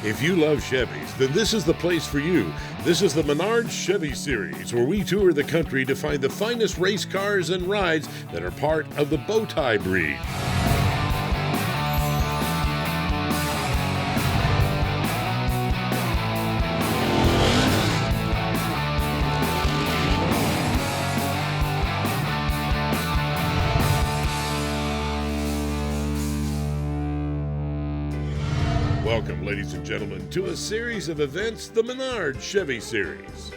If you love Chevys, then this is the place for you. This is the Menards Chevy series, where we tour the country to find the finest race cars and rides that are part of the bow tie breed. Welcome, ladies and gentlemen, to a series of events, the Menards Chevy series.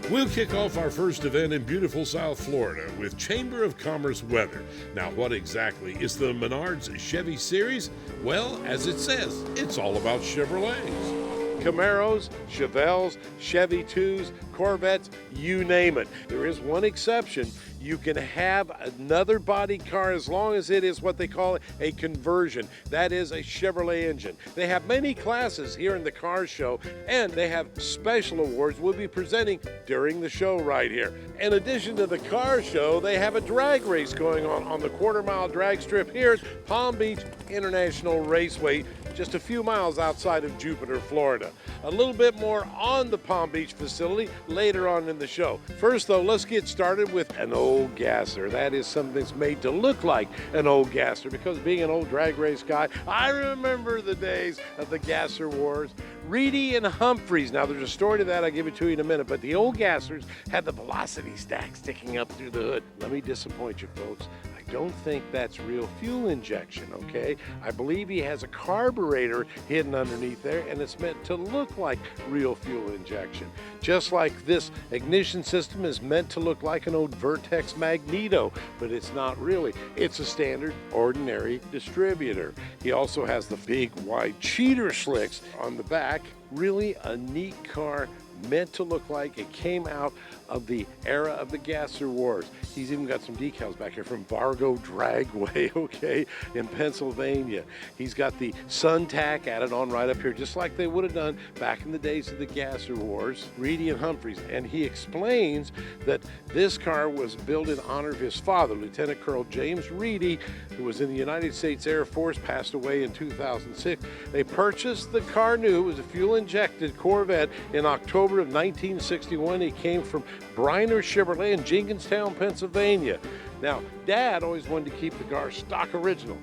We'll kick off our first event in beautiful South Florida with Chamber of Commerce weather. Now, what exactly is the Menards Chevy series? Well, as it says, it's all about Chevrolets. Camaros, Chevelles, Chevy 2s, Corvettes, you name it. There is one exception. You can have another body car as long as it is what they call a conversion. That is a Chevrolet engine. They have many classes here in the car show, and they have special awards we'll be presenting during the show right here. In addition to the car show, they have a drag race going on the quarter-mile drag strip here at Palm Beach International Raceway, just a few miles outside of Jupiter, Florida. A little bit more on the Palm Beach facility later on in the show. First, though, let's get started with an old gasser. That is something that's made to look like an old gasser, because being an old drag race guy, I remember the days of the gasser wars. Reedy and Humphreys. Now, there's a story to that. I'll give it to you in a minute. But the old gassers had the velocity stack sticking up through the hood. Let me disappoint you, folks. I don't think that's real fuel injection, okay? I believe he has a carburetor hidden underneath there, and it's meant to look like real fuel injection. Just like this ignition system is meant to look like an old Vertex Magneto, but it's not really. It's a standard, ordinary distributor. He also has the big, wide cheater slicks on the back. Really a neat car, meant to look like it came out of the era of the gasser wars. He's even got some decals back here from Vargo Dragway, okay, in Pennsylvania. He's got the sun tack added on right up here, just like they would have done back in the days of the gasser wars. Reedy and Humphreys, and he explains that this car was built in honor of his father, Lieutenant Colonel James Reedy, who was in the United States Air Force, passed away in 2006. They purchased the car new. It was a fuel-injected Corvette in October of 1961. He came from Briner Chevrolet in Jenkinstown, Pennsylvania. Now, Dad always wanted to keep the car stock original,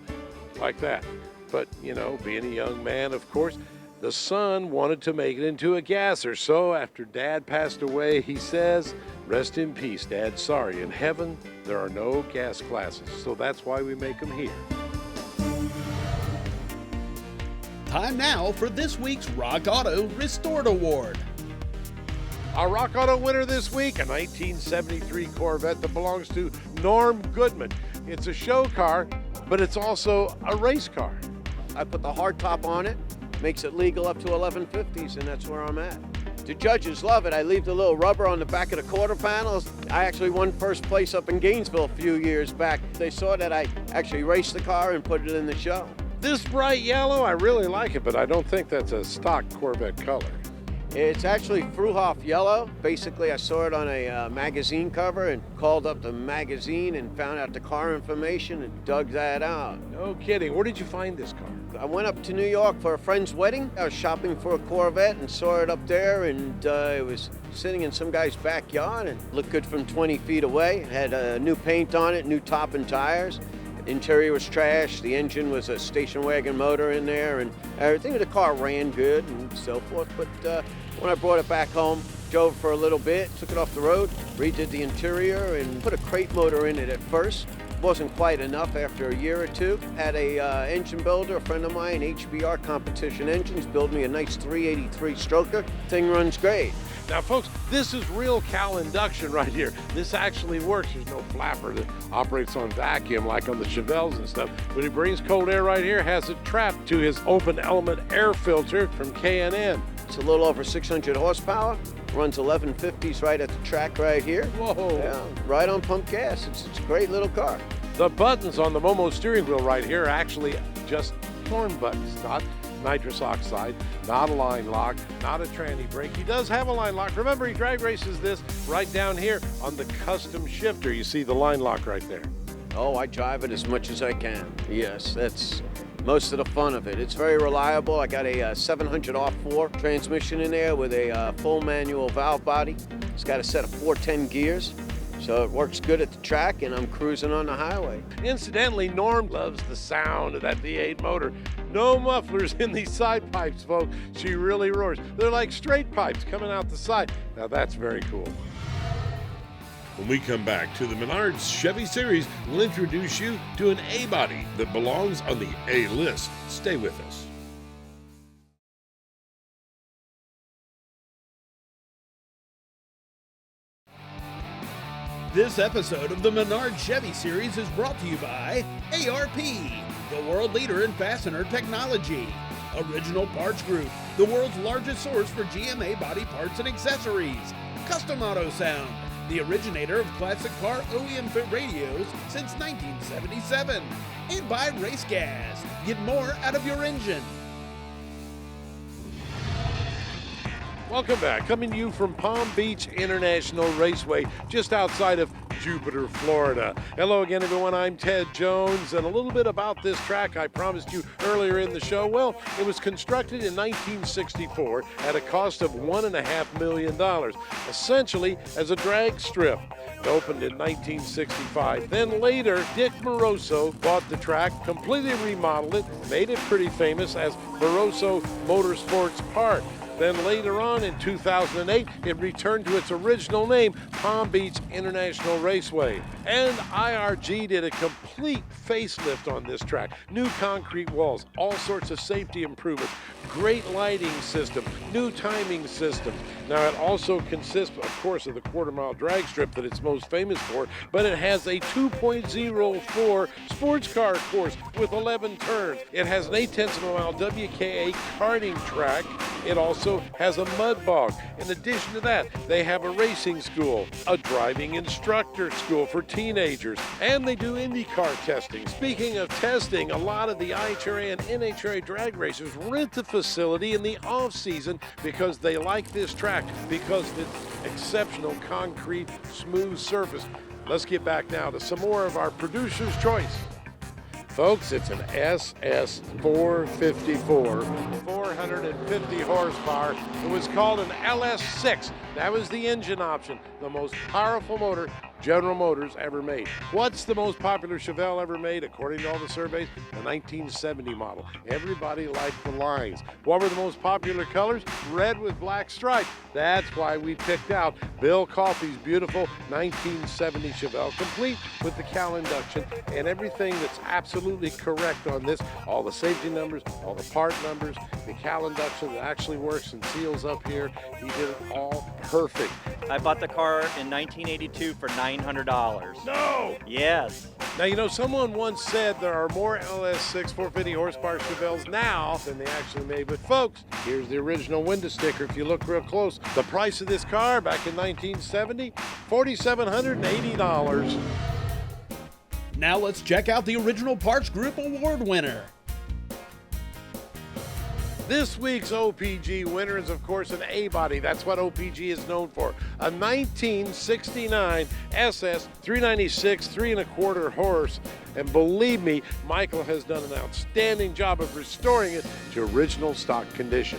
like that. But, you know, being a young man, of course, the son wanted to make it into a gasser. So after Dad passed away, he says, "Rest in peace, Dad. Sorry, in heaven, there are no gas classes." So that's why we make them here. Time now for this week's Rock Auto Restored Award. Our Rock Auto winner this week, a 1973 Corvette that belongs to Norm Goodman. It's a show car, but it's also a race car. I put the hardtop on it, makes it legal up to 1150s, and that's where I'm at. The judges love it. I leave the little rubber on the back of the quarter panels. I actually won first place up in Gainesville a few years back. They saw that I actually raced the car and put it in the show. This bright yellow, I really like it, but I don't think that's a stock Corvette color. It's actually Fruhoff yellow. Basically, I saw it on a magazine cover and called up the magazine and found out the car information and dug that out. No kidding. Where did you find this car? I went up to New York for a friend's wedding. I was shopping for a Corvette and saw it up there, and it was sitting in some guy's backyard and looked good from 20 feet away. It had new paint on it, new top and tires. Interior was trash. The engine was a station wagon motor in there, and everything of the car ran good and so forth. But when I brought it back home, drove for a little bit, took it off the road, redid the interior, and put a crate motor in it at first. Wasn't quite enough after a year or two. Had a engine builder, a friend of mine, HBR Competition Engines, build me a nice 383 stroker. Thing runs great. Now, folks, this is real Cal induction right here. This actually works. There's no flapper that operates on vacuum like on the Chevelles and stuff. But he brings cold air right here, has it trapped to his open element air filter from K&N. It's a little over 600 horsepower. Runs 1150s right at the track right here. Whoa. Yeah, right on pump gas. It's a great little car. The buttons on the Momo steering wheel right here are actually just horn buttons, not nitrous oxide, not a line lock, not a tranny brake. He does have a line lock. Remember, he drag races this right down here on the custom shifter. You see the line lock right there. Oh, I drive it as much as I can. Yes, most of the fun of it. It's very reliable. I got a 700 R4 transmission in there with a full manual valve body. It's got a set of 410 gears. So it works good at the track, and I'm cruising on the highway. Incidentally, Norm loves the sound of that V8 motor. No mufflers in these side pipes, folks. She really roars. They're like straight pipes coming out the side. Now that's very cool. When we come back to the Menards Chevy series, we'll introduce you to an A-body that belongs on the A list. Stay with us. This episode of the Menards Chevy series is brought to you by ARP, the world leader in fastener technology. Original Parts Group, the world's largest source for GMA body parts and accessories. Custom Auto Sound, the originator of classic car OEM fit radios since 1977. And by Race Gas, get more out of your engine. Welcome back. Coming to you from Palm Beach International Raceway, just outside of Jupiter, Florida. Hello again, everyone. I'm Ted Jones, and a little bit about this track I promised you earlier in the show. Well, it was constructed in 1964 at a cost of $1.5 million, essentially as a drag strip. It opened in 1965. Then later, Dick Moroso bought the track, completely remodeled it, made it pretty famous as Moroso Motorsports Park. Then later on in 2008, it returned to its original name, Palm Beach International Raceway. And IRG did a complete facelift on this track. New concrete walls, all sorts of safety improvements, great lighting system, new timing system. Now it also consists, of course, of the quarter-mile drag strip that it's most famous for, but it has a 2.04 sports car course with 11 turns. It has an 0.8 of a mile WKA karting track. It also has a mud bog. In addition to that, they have a racing school, a driving instructor school for teenagers, and they do IndyCar testing. Speaking of testing, a lot of the IHRA and NHRA drag racers rent the facility in the off-season because they like this track, because of its exceptional concrete, smooth surface. Let's get back now to some more of our producer's choice. Folks, it's an SS 454, 450 horsepower. It was called an LS6. That was the engine option, the most powerful motor General Motors ever made. What's the most popular Chevelle ever made, according to all the surveys? The 1970 model. Everybody liked the lines. What were the most popular colors? Red with black stripes. That's why we picked out Bill Coffey's beautiful 1970 Chevelle, complete with the cowl induction and everything that's absolutely correct on this. All the safety numbers, all the part numbers, the cowl induction that actually works and seals up here. He did it all perfect. I bought the car in 1982 for $900. No! Yes. Now, you know, someone once said there are more LS6 450 horsepower Chevelles now than they actually made. But folks, here's the original window sticker. If you look real close, the price of this car back in 1970, $4,780. Now let's check out the Original Parts Group Award winner. This week's OPG winner is, of course, an A-body. That's what OPG is known for. A 1969 SS 396 3¼ horse. And believe me, Michael has done an outstanding job of restoring it to original stock condition.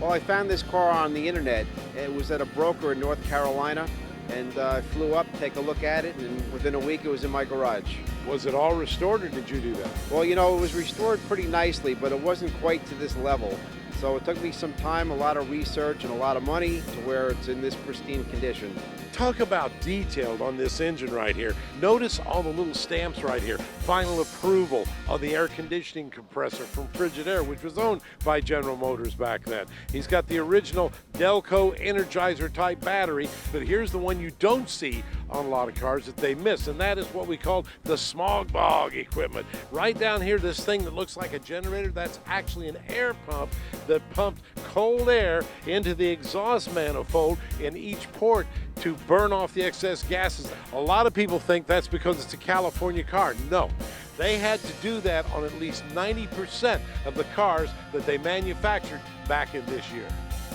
Well, I found this car on the internet. It was at a broker in North Carolina, and I flew up to take a look at it, and within a week it was in my garage. Was it all restored, or did you do that? Well, you know, it was restored pretty nicely, but it wasn't quite to this level. So it took me some time, a lot of research, and a lot of money to where it's in this pristine condition. Talk about detailed on this engine right here. Notice all the little stamps right here. Final approval of the air conditioning compressor from Frigidaire, which was owned by General Motors back then. He's got the original Delco Energizer type battery, but here's the one you don't see on a lot of cars that they miss, and that is what we call the smog bog equipment. Right down here, this thing that looks like a generator, that's actually an air pump that pumped cold air into the exhaust manifold in each port to burn off the excess gases. A lot of people think that's because it's a California car. No, they had to do that on at least 90% of the cars that they manufactured back in this year.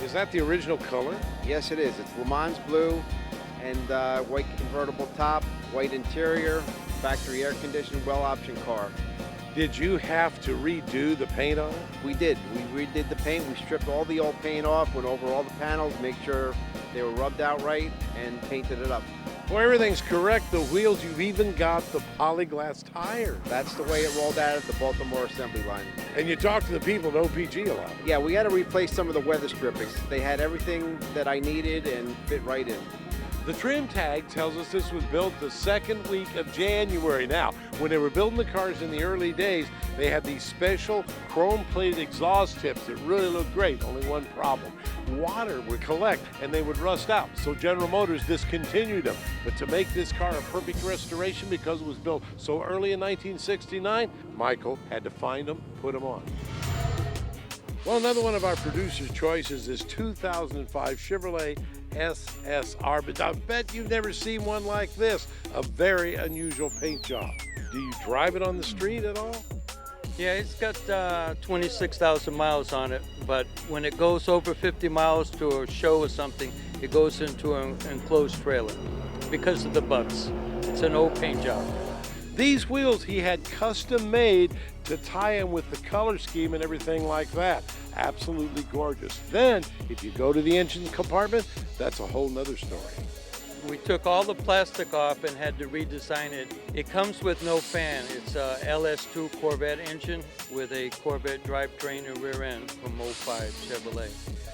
Is that the original color? Yes, it is. It's Le Mans blue and white convertible top, white interior, factory air conditioned, well option car. Did you have to redo the paint on it? We did. We redid the paint. We stripped all the old paint off, went over all the panels, make sure they were rubbed out right, and painted it up. Well, everything's correct. The wheels, you've even got the polyglass tire. That's the way it rolled out at the Baltimore assembly line. And you talked to the people at OPG a lot. Yeah, we had to replace some of the weather strippings. They had everything that I needed and fit right in. The trim tag tells us this was built the second week of January. Now, when they were building the cars in the early days, they had these special chrome-plated exhaust tips that really looked great. Only one problem. Water would collect and they would rust out. So General Motors discontinued them. But to make this car a perfect restoration because it was built so early in 1969, Michael had to find them, put them on. Well, another one of our producer's choices is 2005 Chevrolet SSR, but I bet you've never seen one like this. A very unusual paint job. Do you drive it on the street at all? Yeah, it's got 26,000 miles on it, but when it goes over 50 miles to a show or something, it goes into an enclosed trailer because of the butts. It's an old paint job. These wheels he had custom made to tie in with the color scheme and everything like that. Absolutely gorgeous. Then, if you go to the engine compartment, that's a whole nother story. We took all the plastic off and had to redesign it. It comes with no fan. It's a LS2 Corvette engine with a Corvette drivetrain and rear end from 05 Chevrolet.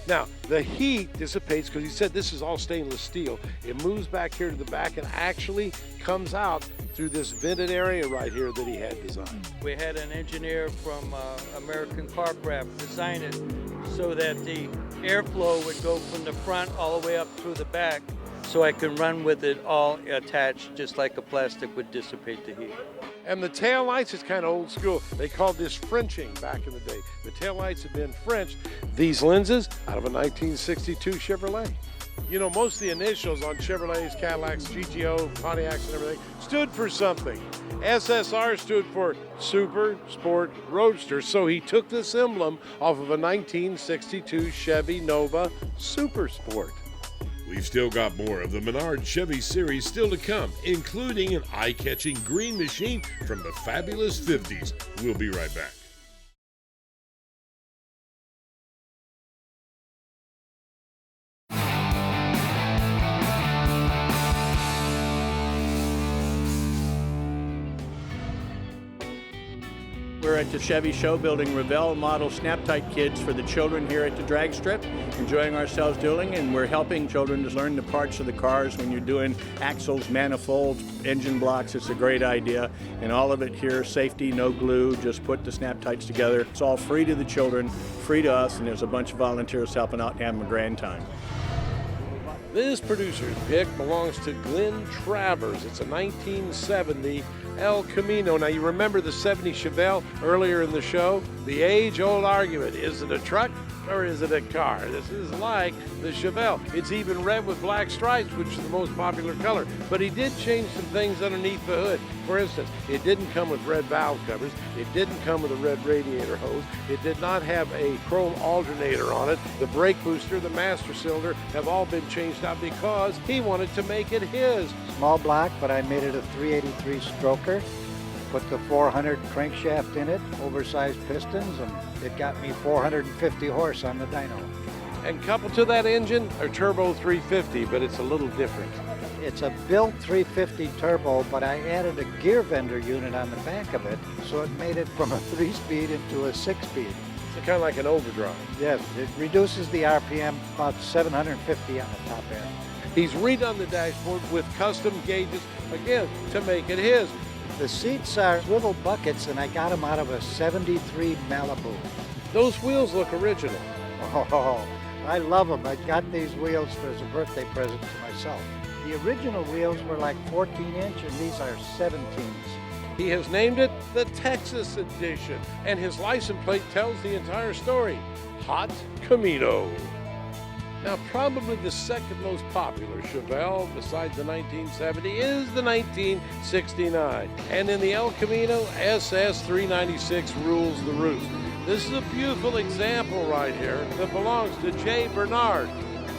Now, the heat dissipates because he said this is all stainless steel. It moves back here to the back and actually comes out through this vented area right here that he had designed. We had an engineer from American Car Craft design it so that the airflow would go from the front all the way up through the back, so I can run with it all attached, just like a plastic would dissipate the heat. And the tail lights is kind of old school. They called this Frenching back in the day. The tail lights have been Frenched. These lenses out of a 1962 Chevrolet. You know, most of the initials on Chevrolets, Cadillacs, GTO, Pontiacs, and everything stood for something. SSR stood for Super Sport Roadster, so he took this emblem off of a 1962 Chevy Nova Super Sport. We've still got more of the Menards Chevy series still to come, including an eye-catching green machine from the fabulous 50s. We'll be right back. We're at the Chevy show building Revell model Snap-Tight kits for the children here at the drag strip, enjoying ourselves doing, and we're helping children to learn the parts of the cars when you're doing axles, manifolds, engine blocks. It's a great idea, and all of it here, safety, no glue, just put the Snap-Tights together. It's all free to the children, free to us, and there's a bunch of volunteers helping out and having a grand time. This producer's pick belongs to Glenn Travers. It's a 1970 El Camino. Now, you remember the 70 Chevelle earlier in the show? The age-old argument, is it a truck or is it a car? This is like the Chevelle. It's even red with black stripes, which is the most popular color. But he did change some things underneath the hood. For instance, it didn't come with red valve covers. It didn't come with a red radiator hose. It did not have a chrome alternator on it. The brake booster, the master cylinder have all been changed out because he wanted to make it his. Small block, but I made it a 383 stroker. Put the 400 crankshaft in it, oversized pistons, and it got me 450 horse on the dyno. And coupled to that engine, a turbo 350, but it's a little different. It's a built 350 turbo, but I added a gear vendor unit on the back of it, so it made it from a 3-speed into a 6-speed. It's kind of like an overdrive. Yes, it reduces the RPM about 750 on the top end. He's redone the dashboard with custom gauges, again, to make it his. The seats are swivel buckets, and I got them out of a 73 Malibu. Those wheels look original. Oh, I love them. I got these wheels as a birthday present to myself. The original wheels were like 14-inch, and these are 17s. He has named it the Texas Edition, and his license plate tells the entire story. Hot Camino. Now, probably the second most popular Chevelle, besides the 1970, is the 1969. And in the El Camino, SS 396 rules the roost. This is a beautiful example right here that belongs to Jay Bernard.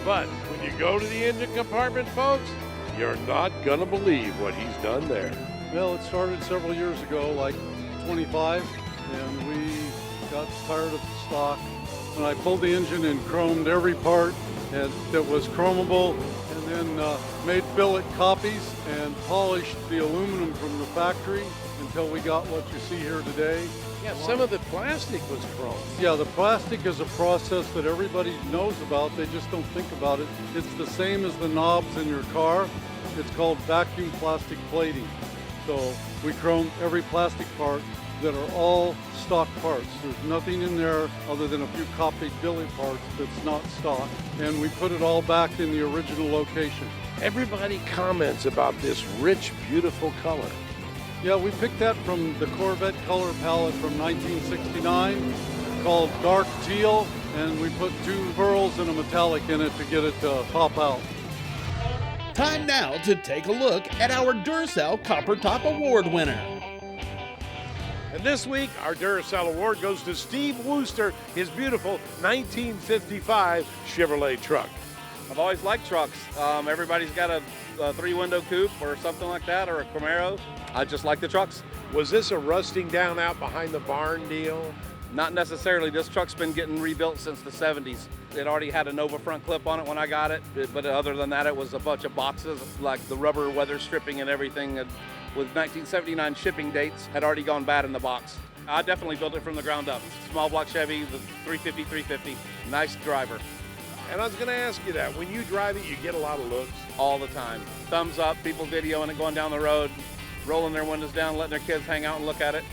But when you go to the engine compartment, folks, you're not gonna believe what he's done there. Well, it started several years ago, like 25, and we got tired of the stock. And I pulled the engine and chromed every part that was chromable, and then made billet copies and polished the aluminum from the factory until we got what you see here today. Yeah, some of the plastic was chrome. Yeah, the plastic is a process that everybody knows about. They just don't think about it. It's the same as the knobs in your car. It's called vacuum plastic plating. So we chromed every plastic part that are all stock parts. There's nothing in there other than a few copied billet parts that's not stock. And we put it all back in the original location. Everybody comments about this rich, beautiful color. Yeah, we picked that from the Corvette color palette from 1969 called Dark Teal, and we put 2 pearls and a metallic in it to get it to pop out. Time now to take a look at our Duracell Copper Top Award winner. And this week, our Duracell Award goes to Steve Wooster, his beautiful 1955 Chevrolet truck. I've always liked trucks. Everybody's got a 3-window coupe or something like that, or a Camaro. I just like the trucks. Was this a rusting down out behind the barn deal? Not necessarily. This truck's been getting rebuilt since the 70s. It already had a Nova front clip on it when I got it, but other than that, it was a bunch of boxes, like the rubber weather stripping and everything. With 1979 shipping dates, had already gone bad in the box. I definitely built it from the ground up. Small block Chevy, the 350. Nice driver. And I was going to ask you that. When you drive it, you get a lot of looks? All the time. Thumbs up, people videoing it going down the road, rolling their windows down, letting their kids hang out and look at it.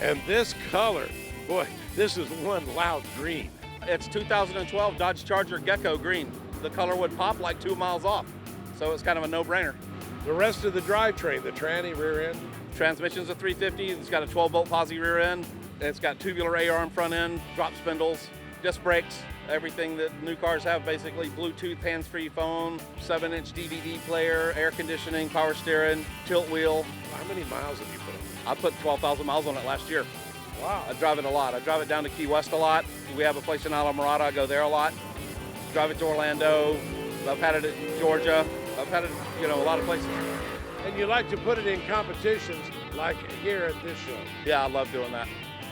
And this color, boy, this is one loud green. It's 2012 Dodge Charger Gecko green. The color would pop like 2 miles off, so it's kind of a no-brainer. The rest of the drivetrain, the tranny rear end? Transmission's a 350. It's got a 12-volt posi rear end. It's got tubular AR front end, drop spindles, disc brakes, everything that new cars have basically. Bluetooth, hands-free phone, 7-inch DVD player, air conditioning, power steering, tilt wheel. How many miles have you put on? I put 12,000 miles on it last year. Wow. I drive it a lot. I drive it down to Key West a lot. We have a place in Alamorada. I go there a lot. Drive it to Orlando. I've had it at Georgia. I've had it, a lot of places. And you like to put it in competitions like here at this show? Yeah, I love doing that.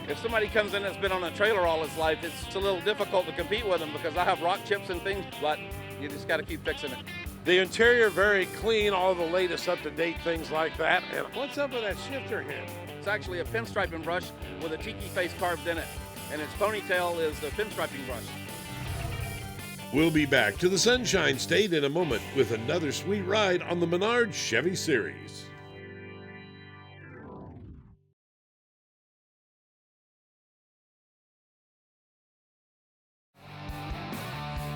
If somebody comes in that's been on a trailer all his life, it's a little difficult to compete with them because I have rock chips and things, but you just got to keep fixing it. The interior very clean, all the latest up-to-date things like that. And what's up with that shifter head? It's actually a pinstriping brush with a tiki face carved in it, and its ponytail is the pinstriping brush. We'll be back to the Sunshine State in a moment with another sweet ride on the Menards Chevy Series.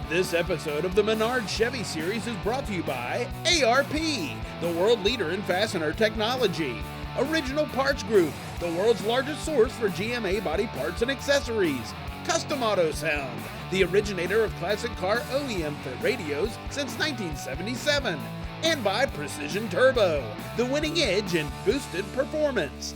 This episode of the Menards Chevy Series is brought to you by ARP, the world leader in fastener technology. Original Parts Group, the world's largest source for GMA body parts and accessories. Custom Auto Sound, the originator of classic car OEM fit radios since 1977. And by Precision Turbo, the winning edge in boosted performance.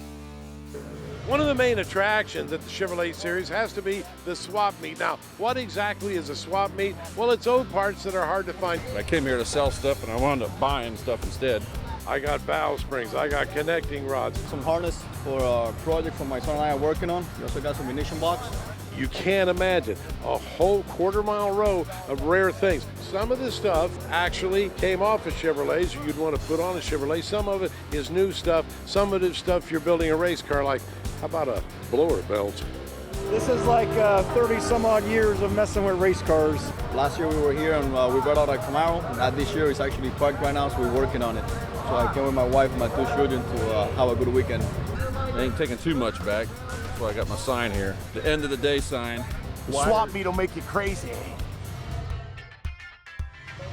One of the main attractions at the Chevrolet Series has to be the swap meet. Now, what exactly is a swap meet? Well, it's old parts that are hard to find. I came here to sell stuff and I wound up buying stuff instead. I got valve springs, I got connecting rods. Some harness for a project for my son and I are working on. We also got some ignition box. You can't imagine a whole quarter-mile row of rare things. Some of this stuff actually came off of Chevrolets you'd want to put on a Chevrolet. Some of it is new stuff. Some of it is stuff you're building a race car, like how about a blower belt? This is like 30 some odd years of messing with race cars. Last year we were here and we brought out a Camino. This year it's actually parked right now, so we're working on it. So I came with my wife and my 2 children to have a good weekend. I ain't taking too much back. That's why I got my sign here. The end of the day sign. Swap meet will make you crazy.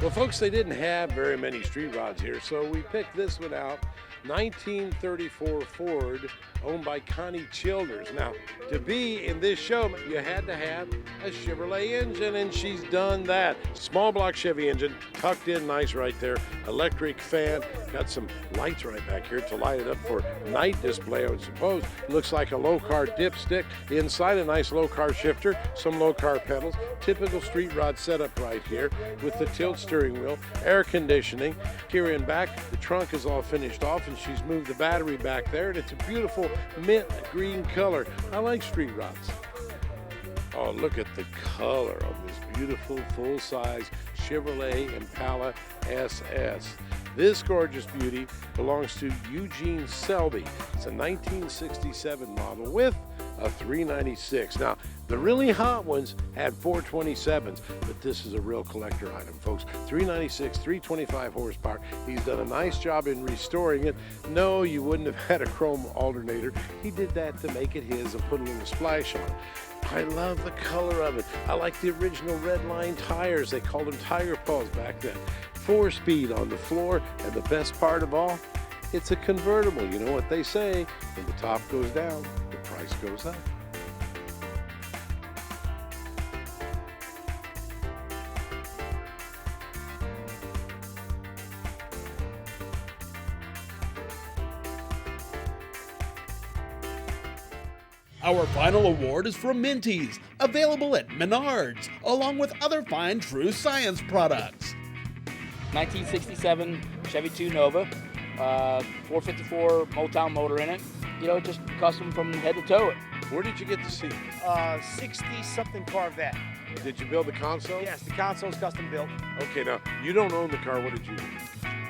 Well, folks, they didn't have very many street rods here, so we picked this one out. 1934 Ford, owned by Connie Childers. Now, to be in this show, you had to have a Chevrolet engine, and she's done that. Small block Chevy engine, tucked in nice right there. Electric fan, got some lights right back here to light it up for night display, I would suppose. Looks like a low-car dipstick. Inside, a nice low-car shifter, some low-car pedals. Typical street rod setup right here with the tilt steering wheel, air conditioning. Here in back, the trunk is all finished off. and she's moved the battery back there, and it's a beautiful mint green color. I like street rods. Oh, look at the color of this beautiful full-size Chevrolet Impala SS. This gorgeous beauty belongs to Eugene Selby. It's a 1967 model with a 396. Now, the really hot ones had 427s, but this is a real collector item, folks. 396, 325 horsepower. He's done a nice job in restoring it. No, you wouldn't have had a chrome alternator. He did that to make it his and put a little splash on. I love the color of it. I like the original red line tires. They called them tiger paws back then. 4-speed on the floor, and the best part of all, it's a convertible. You know what they say, when the top goes down, the price goes up. Our final award is from Minties, available at Menards, along with other fine True Science products. 1967 Chevy 2 Nova, 454 Motown motor in it. You know, just custom from head to toe. Where did you get the seat? 60-something Corvette. Did you build the console? Yes, the console's custom built. Okay, now, you don't own the car. What did you do?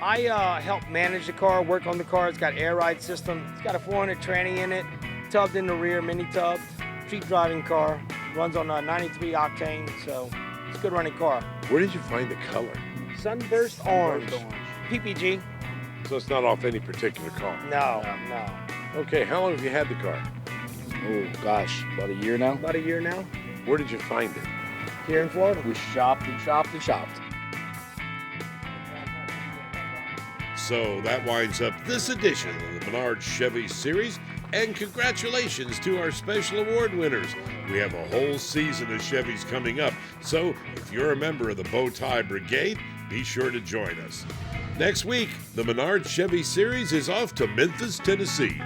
I help manage the car, work on the car. It's got air ride system. It's got a 400 tranny in it, tubbed in the rear, mini tub, street driving car. Runs on 93 octane, so it's a good running car. Where did you find the color? Sunburst orange. PPG. So it's not off any particular car? No. Okay, how long have you had the car? Oh gosh, about a year now. About a year now. Where did you find it? Here in Florida. We shopped and shopped and shopped. So that winds up this edition of the Menards Chevy series, and congratulations to our special award winners. We have a whole season of Chevys coming up, so if you're a member of the Bowtie Brigade, be sure to join us. Next week, the Menards Chevy series is off to Memphis, Tennessee.